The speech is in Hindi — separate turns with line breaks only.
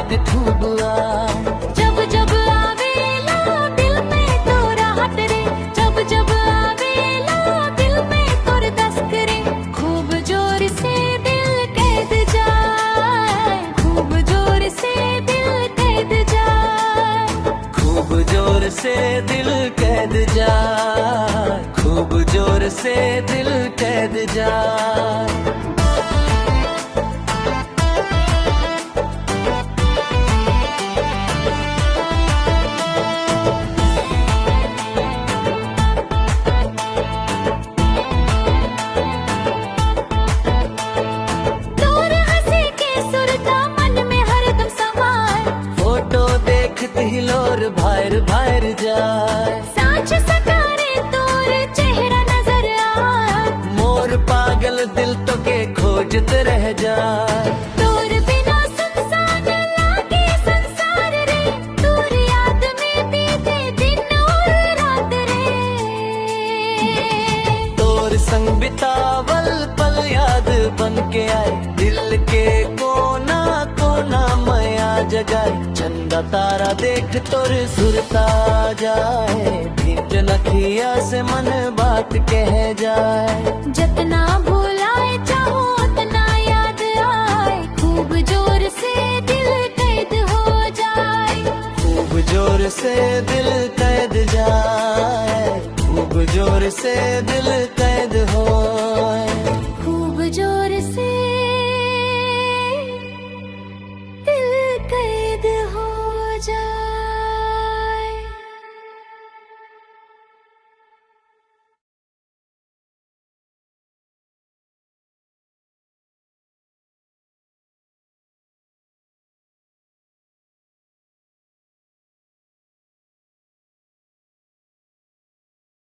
याद खूब आए।
जब जब आवेला दिल में तोरा हाथ रे, जब जब आवेला दिल में तोर दस्त रे, खूब जोर से दिल कैद जाए, खूब जोर से दिल कैद जाए,
खूब जोर से दिल कैद जाए, खूब जोर से दिल कैद जाए।
तोर हंसी के सुरता मन में हरदम समाए,
फोटो देखते ही लोर भायर भायर जाए।
सांच सतारे तोर चेहरा नजर आए,
मोर पागल दिल तो के खोजते रह जाए।
तोर बिना सुनसान लागे संसार रे, तोर याद में बीते दिन और रात रे,
तोर संग बितावल पल याद बन के आए, दिल के कोना कोना माया जगाए। चंदा तारा देख तोर सुरता जाए, भीट नखिया से मन बात कह जाए।
जितना भुलाए चाहो उतना याद आए, खूब जोर से दिल कैद हो जाए,
खूब जोर से दिल कैद जाए, खूब जोर से दिल कैद